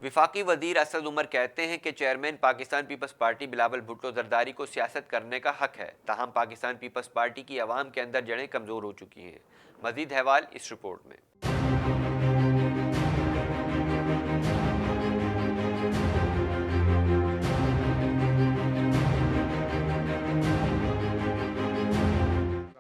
वफाकी वजीर असद उमर कहते हैं कि चेयरमैन पाकिस्तान पीपल्स पार्टी बिलावल भुट्टो जरदारी को सियासत करने का हक है, ताहम पाकिस्तान पीपल्स पार्टी की आवाम के अंदर जड़ें कमज़ोर हो चुकी हैं। मजीद अहवाल इस रिपोर्ट में।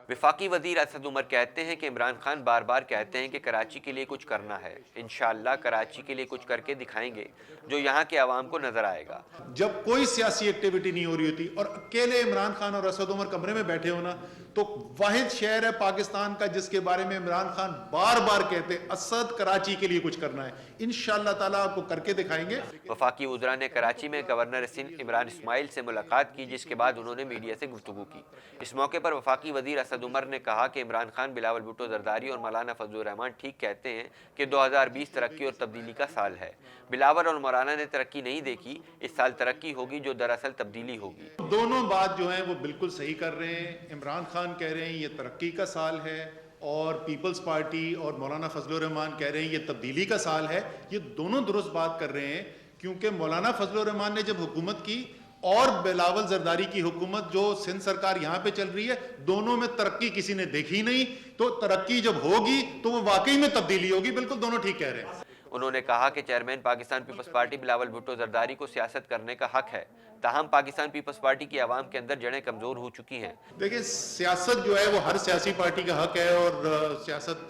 वफाकी वजीर असद उमर कहते हैं कि इमरान खान बार बार कहते हैं कि कराची के लिए कुछ करना है। इंशाअल्लाह कराची के लिए कुछ करके दिखाएंगे जो यहाँ के आवाम को नजर आएगा। जब कोई सियासी एक्टिविटी नहीं हो रही होती और अकेले इमरान खान और असद उमर कमरे में बैठे हो ना, तो वाहिद शहर है पाकिस्तान का जिसके बारे में इमरान खान बार बार कहते हैं असद कराची के लिए कुछ करना है, इंशाअल्लाह ताला आपको करके दिखाएंगे। वफाकी वज़रा ने कराची में गवर्नर सिंध इमरान इस्माइल से मुलाकात की, जिसके बाद उन्होंने मीडिया से गुफ्तगू की। इस मौके पर वफाकी वजीर असद उमर ने कहा कि इमरान खान, बिलावल भुट्टो जरदारी और मौलाना फजलुर रहमान ठीक कहते हैं कि 2020 तरक्की और तब्दीली का साल है। बिलावल और मौलाना ने तरक्की नहीं देखी, इस साल तरक्की होगी जो दरअसल तब्दीली होगी। दोनों बात जो है वो बिल्कुल सही कर रहे हैं। इमरान खान कह रहे हैं ये तरक्की का साल है और पीपल्स पार्टी और मौलाना फजलुर रहमान कह रहे हैं ये तब्दीली का साल है। ये दोनों दुरुस्त बात कर रहे हैं, क्योंकि मौलाना फजलुर रहमान ने जब हुकूमत की और बिलावल जरदारी की हुकूमत जो सिंध सरकार यहाँ पे चल रही है, दोनों में तरक्की किसी ने देखी नहीं। तो तरक्की जब होगी तो वो वाकई में तब्दीली होगी। बिल्कुल दोनों ठीक कह रहे हैं। उन्होंने कहा कि चेयरमैन पाकिस्तान पीपल्स पार्टी बिलावल भुट्टो जरदारी को सियासत करने का हक है, ताहम पाकिस्तान पीपल्स पार्टी की आवाम के अंदर जड़ें कमजोर हो चुकी हैं। देखिए, सियासत जो है वो हर सियासी पार्टी का हक है और सियासत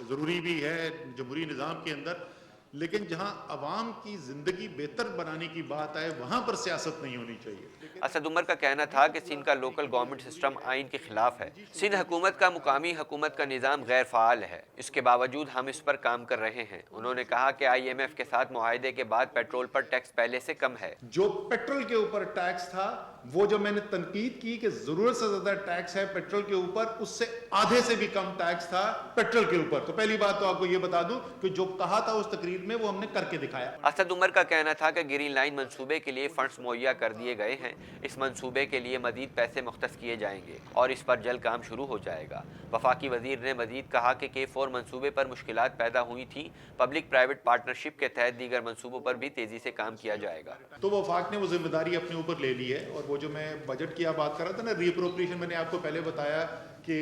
जरूरी भी है जमहूरी निज़ाम के अंदर, लेकिन जहां अवाम की जिंदगी बेहतर बनाने की बात आए वहां पर सियासत नहीं होनी चाहिए। असद उमर का कहना था कि सिंध का लोकल गवर्नमेंट सिस्टम आइन के खिलाफ है। सिंध हुकूमत का मुकामी हुकूमत का निज़ाम गैर फ़ाल है, इसके बावजूद हम इस पर काम कर रहे हैं। उन्होंने कहा कि IMF के साथ मुआहदे के बाद पेट्रोल पर टैक्स पहले से कम है। जो पेट्रोल के ऊपर टैक्स था, वो जो मैंने तनकीद की कि जरूरत से ज्यादा टैक्स है पेट्रोल के ऊपर, उससे आधे से भी कम टैक्स था पेट्रोल के ऊपर। तो पहली बात तो आपको ये बता दूं कि जो कहा था उस तकरीर में वो हमने करके दिखाया। असद उमर का कहना था कि ग्रीन लाइन मंसूबे के लिए फंड्स मुहैया कर दिए गए हैं। इस मंसूबे के लिए मजीद पैसे मुख्तस किए जाएंगे और इस पर जल्द काम शुरू हो जाएगा। वफाकी वजीर ने मजीद कहा कि K4 मंसूबे पर मुश्किलात पैदा हुई थी। पब्लिक प्राइवेट पार्टनरशिप के तहत दीगर मंसूबों पर भी तेजी से काम किया जाएगा। तो वफाक ने वो जिम्मेदारी अपने ऊपर ले ली है। और वो जो मैं बजट की आप बात कर रहा था ना, रीअप्रोप्रिएशन, मैंने आपको पहले बताया कि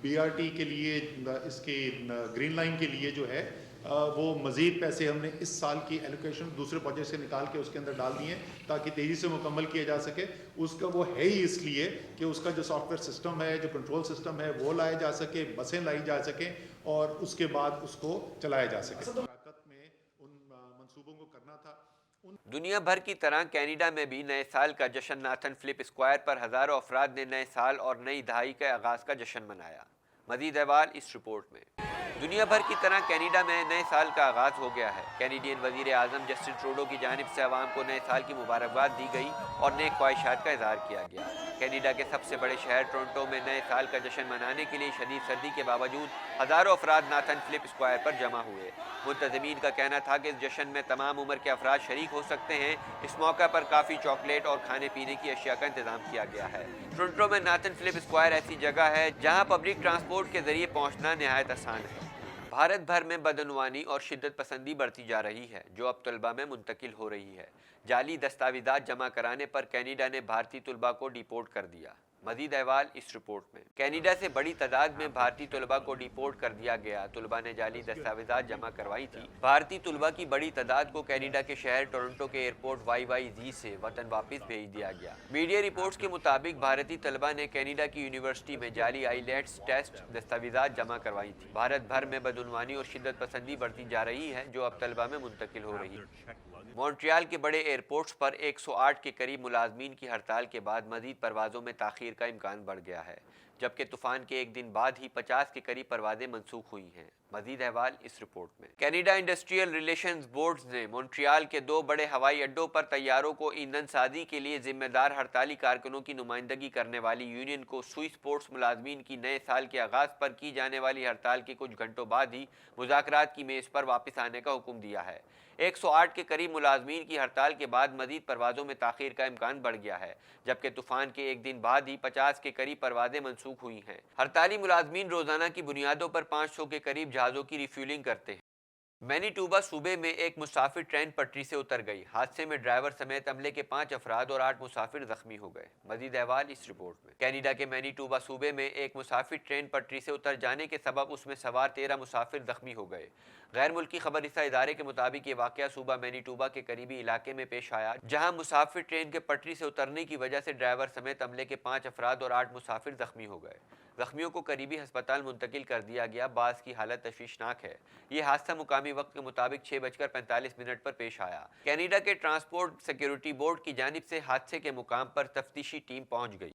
BRT के लिए, इसके ग्रीन लाइन के लिए जो है वो मज़ीद पैसे हमने इस साल की एलोकेशन दूसरे प्रोजेक्ट से निकाल के उसके अंदर डाल दिए ताकि तेज़ी से मुकम्मल किया जा सके। उसका वो है ही इसलिए कि उसका जो सॉफ्टवेयर सिस्टम है, जो कंट्रोल सिस्टम है, वो लाया जा सके, बसें लाई जा सकें और उसके बाद उसको चलाया जा सके। में उन मंसूबों को करना था। दुनिया भर की तरह कनाडा में भी नए साल का जश्न नाथन फिलिप स्क्वायर पर हज़ारों अफराद ने नए साल और नई दहाई के आगाज़ का जश्न मनाया। मज़ीद अहवाल इस रिपोर्ट में। दुनिया भर की तरह कनाडा में नए साल का आगाज़ हो गया है। कैनेडियन वज़ीर आज़म जस्टिन ट्रूडो की जानिब से आवाम को नए साल की मुबारकबाद दी गई और नेक ख्वाहिशात का इजहार किया गया। कनाडा के सबसे बड़े शहर टोरंटो में नए साल का जश्न मनाने के लिए शदीद सर्दी के बावजूद हज़ारों अफराद नाथन फिलिप स्क्वायर पर जमा हुए। मुंतज़मीन का कहना था कि इस जश्न में तमाम उम्र के अफराद शरीक हो सकते हैं। इस मौका पर काफ़ी चॉकलेट और खाने पीने की अशिया का इंतजाम किया गया है। टोरंटो में नाथन फिलिप स्क्वायर ऐसी जगह है जहाँ पब्लिक ट्रांसपोर्ट के जरिए पहुँचना नहायत आसान है। भारत भर में बदअनवानी और शिद्दत पसंदी बढ़ती जा रही है, जो अब तलबा में मुंतकिल हो रही है। जाली दस्तावेज़ात जमा कराने पर कनाडा ने भारतीय तलबा को डिपोर्ट कर दिया। मजीद अहवाल इस रिपोर्ट में। कनाडा से बड़ी तादाद में भारतीय तलबा को डिपोर्ट कर दिया गया। तलबा ने जाली दस्तावेज़ात जमा करवाई थी। भारतीय तलबा की बड़ी तादाद को कनाडा के शहर टोरंटो के एयरपोर्ट YYZ से वतन वापस भेज दिया गया। मीडिया रिपोर्ट्स के मुताबिक भारतीय तलबा ने कनाडा की यूनिवर्सिटी में जाली आईलेट्स टेस्ट दस्तावेज़ात जमा करवाई थी। भारत भर में बदअनवानी और शिद्दत पसंदी बढ़ती जा रही है, जो अब तलबा में मुंतकिल हो रही है। मॉन्ट्रियल के बड़े एयरपोर्ट्स पर 108 के करीब मुलाजमीन की हड़ताल के बाद मजीद परवाज़ों में ताख़ीर का इम्कान बढ़ गया है, जबकि तूफान के एक दिन बाद ही 50 के करीब परवाज़ें मनसूख हुई हैं। मजीद अहवाल इस रिपोर्ट में। कनाडा इंडस्ट्रियल रिलेशंस बोर्ड्स ने मॉन्ट्रियल के 2 बड़े हवाई अड्डों पर तैयारों को ईंधन साजी के लिए जिम्मेदार हड़ताली कारकुनों की नुमाइंदगी करने वाली यूनियन को स्विस पोर्ट्स मुलाजमीन की नए साल के आगाज़ पर की जाने वाली हड़ताल के कुछ घंटों बाद ही मुज़ाकरात की मेज़ पर वापस आने का हुक्म दिया है। 108 के करीब मुलाजमीन की हड़ताल के बाद मजीद परवाज़ों में ताख़ीर का इम्कान बढ़ गया है, जबकि तूफान के एक दिन बाद ही 50 के करीब परवाज़ें मनसूख हुई हैं। हड़ताली मुलाजमीन रोज़ाना की बुनियादों पर 500 के करीब जहाज़ों की रिफ्यूलिंग करते हैं। مینیٹوبا صوبے میں ایک مسافر ٹرین پٹری سے اتر گئی۔ حادثے میں ڈرائیور سمیت عملے کے 5 افراد اور 8 مسافر زخمی ہو گئے۔ مزید احوال اس رپورٹ میں۔ کینیڈا کے مینیٹوبا صوبے میں ایک مسافر ٹرین پٹری سے اتر جانے کے سبب اس میں سوار 13 مسافر زخمی ہو گئے۔ غیر ملکی خبر رساں ادارے کے مطابق یہ واقعہ صوبہ مینیٹوبا کے قریبی علاقے میں پیش آیا، جہاں مسافر ٹرین کے پٹری سے اترنے کی وجہ سے ڈرائیور سمیت عملے کے 5 افراد اور 8 مسافر زخمی ہو گئے۔ زخمیوں کو قریبی ہسپتال منتقل کر دیا گیا، بعض کی حالت تشویشناک ہے۔ یہ حادثہ مقامی وقت کے مطابق 6:45 پر پیش آیا۔ کینیڈا کے ٹرانسپورٹ سیکیورٹی بورڈ کی جانب سے حادثے کے مقام پر تفتیشی ٹیم پہنچ گئی۔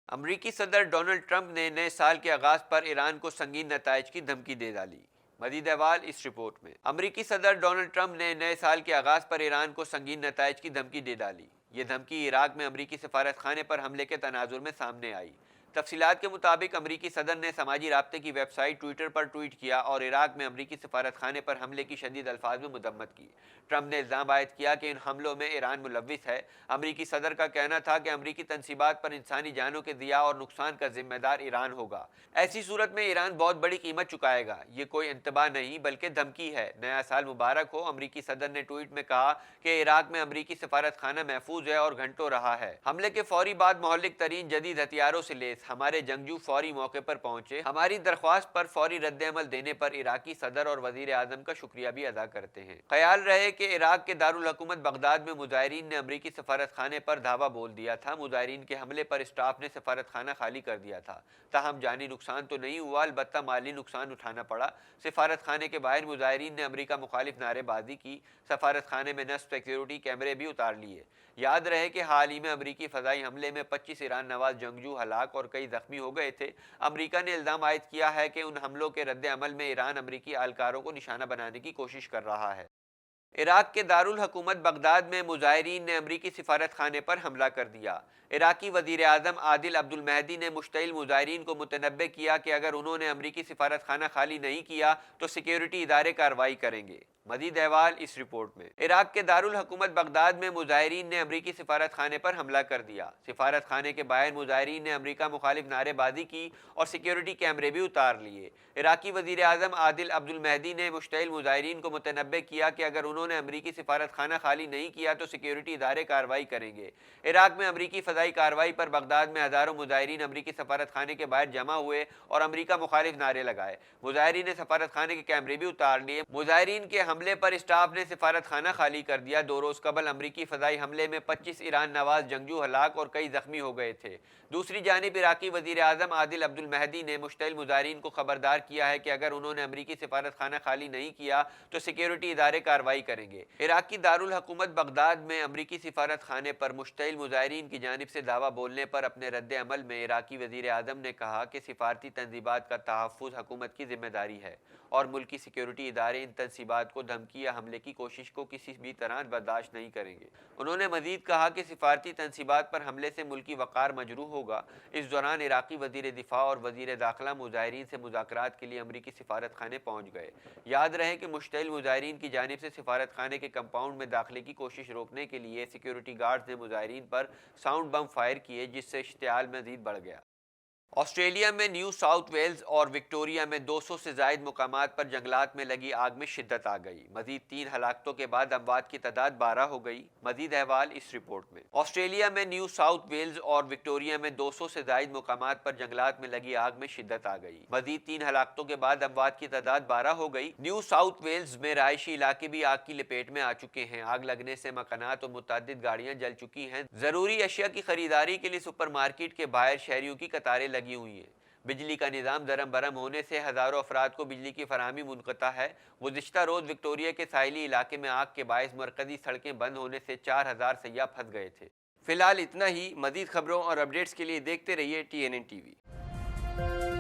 امریکی صدر ڈونلڈ ٹرمپ نے نئے سال کے آغاز پر ایران کو سنگین نتائج کی دھمکی دے ڈالی۔ مزید احوال اس رپورٹ میں۔ امریکی صدر ڈونلڈ ٹرمپ نے نئے سال کے آغاز پر ایران کو سنگین نتائج کی دھمکی دے ڈالی۔ یہ دھمکی عراق میں امریکی سفارت خانے پر حملے کے تناظر میں سامنے آئی۔ تفصیلات کے مطابق امریکی صدر نے سماجی رابطے کی ویب سائٹ ٹویٹر پر ٹویٹ کیا اور عراق میں امریکی سفارت خانے پر حملے کی شدید الفاظ میں مذمت کی۔ ٹرمپ نے الزام عائد کیا کہ ان حملوں میں ایران ملوث ہے۔ امریکی صدر کا کہنا تھا کہ امریکی تنصیبات پر انسانی جانوں کے ضیاع اور نقصان کا ذمہ دار ایران ہوگا۔ ایسی صورت میں ایران بہت بڑی قیمت چکائے گا۔ یہ کوئی انتباہ نہیں بلکہ دھمکی ہے۔ نیا سال مبارک ہو، امریکی صدر نے ٹویٹ میں کہا کہ عراق میں امریکی سفارت خانہ محفوظ ہے اور گھنٹوں رہا ہے۔ حملے کے فوری بعد مہلک ترین جدید ہتھیاروں سے لیس ہمارے جنگجو فوری موقع پر پہنچے۔ ہماری درخواست پر فوری رد عمل دینے پر عراقی صدر اور وزیر اعظم کا شکریہ بھی ادا کرتے ہیں۔ خیال رہے کہ عراق کے دارالحکومت بغداد میں مظاہرین نے امریکی سفارت خانے پر دھاوا بول دیا تھا۔ مظاہرین کے حملے پر اسٹاف نے سفارت خانہ خالی کر دیا تھا۔ تاہم جانی نقصان تو نہیں ہوا، البتہ مالی نقصان اٹھانا پڑا۔ سفارت خانے کے باہر مظاہرین نے امریکہ مخالف نعرے بازی کی۔ سفارت خانے میں نصب سیکیورٹی کیمرے بھی اتار لیے۔ یاد رہے کہ حال ہی میں امریکی فضائی حملے میں 25 ایران نواز جنگجو ہلاک اور کئی زخمی ہو گئے تھے۔ امریکہ نے الزام عائد کیا ہے کہ ان حملوں کے رد عمل میں ایران امریکی اہلکاروں کو نشانہ بنانے کی کوشش کر رہا ہے۔ عراق کے دارالحکومت بغداد میں مظاہرین نے امریکی سفارت خانے پر حملہ کر دیا۔ عراقی وزیر اعظم عادل عبد المہدی نے مشتعل مظاہرین کو متنبہ کیا کہ اگر انہوں نے امریکی سفارت خانہ خالی نہیں کیا تو سیکیورٹی ادارے کارروائی کریں گے۔ مزید احوال اس رپورٹ میں۔ عراق کے دارالحکومت بغداد میں مظاہرین نے امریکی سفارت خانے پر حملہ کر دیا۔ سفارت خانے کے باہر مظاہرین نے امریکہ مخالف نعرے بازی کی اور سیکیورٹی کیمرے بھی اتار لیے۔ عراقی وزیر اعظم عادل عبد المہدی نے مشتعل مظاہرین کو متنبہ کیا کہ اگر انہوں نے امریکی سفارت خانہ خالی نہیں کیا تو سیکیورٹی ادارے کارروائی کریں گے۔ عراق میں امریکی فضائی کارروائی پر بغداد میں ہزاروں مظاہرین امریکی سفارت خانے کے باہر جمع ہوئے اور امریکہ مخالف نعرے لگائے۔ مظاہرین نے سفارت خانے کے کیمرے بھی اتار لیے۔ مظاہرین کے حملے پر اسٹاف نے سفارت خانہ خالی کر دیا۔ 2 روز قبل امریکی فضائی حملے میں 25 ایران نواز جنگجو ہلاک اور کئی زخمی ہو گئے تھے۔ دوسری جانب عراقی وزیر اعظم عادل عبد المہدی نے مشتعل مظاہرین کو خبردار کیا ہے کہ اگر انہوں نے امریکی سفارت خانہ خالی نہیں کیا تو سیکیورٹی ادارے کارروائی کریں گے۔ عراقی دارالحکومت بغداد میں امریکی سفارت خانے پر مشتعل مظاہرین کی جانب سے دعویٰ بولنے پر اپنے رد عمل میں عراقی وزیر اعظم نے کہا کہ سفارتی تنصیبات کا تحفظ حکومت کی ذمہ داری ہے اور ملکی سیکیورٹی ادارے ان تنصیبات کو دھمکی یا حملے کی کوشش کو کسی بھی طرح برداشت نہیں کریں گے۔ انہوں نے مزید کہا کہ سفارتی تنصیبات پر حملے سے ملکی وقار مجروح ہوگا۔ اس دوران عراقی وزیر دفاع اور وزیر داخلہ مظاہرین سے مذاکرات کے لیے امریکی سفارت خانے پہنچ گئے۔ یاد رہے کہ مشتعل مظاہرین کی جانب سے سفارت خانے کے کمپاؤنڈ میں داخلے کی کوشش روکنے کے لیے سیکیورٹی گارڈز نے مظاہرین پر ساؤنڈ بم فائر کیے، جس سے اشتعال مزید بڑھ گیا۔ آسٹریلیا میں نیو ساؤتھ ویلز اور وکٹوریا میں 200 سے زائد مقامات پر جنگلات میں لگی آگ میں شدت آ گئی۔ مزید 3 ہلاکتوں کے بعد اموات کی تعداد 12 ہو گئی۔ مزید احوال اس رپورٹ میں۔ آسٹریلیا میں نیو ساؤتھ ویلز اور وکٹوریا میں 200 سے زائد مقامات پر جنگلات میں لگی آگ میں شدت آ گئی۔ مزید 3 ہلاکتوں کے بعد اموات کی تعداد 12 ہو گئی۔ نیو ساؤتھ ویلز میں رہائشی علاقے بھی آگ کی لپیٹ میں آ چکے ہیں۔ آگ لگنے سے مکانات اور متعدد گاڑیاں جل چکی ہیں۔ ضروری اشیاء کی خریداری کے لیے سپر مارکیٹ کے باہر شہریوں کی قطاریں لگی ہوئی ہیں۔ بجلی کا نظام درم برم ہونے سے ہزاروں افراد کو بجلی کی فراہمی منقطع ہے۔ گزشتہ روز وکٹوریا کے ساحلی علاقے میں آگ کے باعث مرکزی سڑکیں بند ہونے سے 4000 سیاح پھنس گئے تھے۔ فی الحال اتنا ہی۔ مزید خبروں اور اپڈیٹس کے لیے دیکھتے رہیے TNN TV۔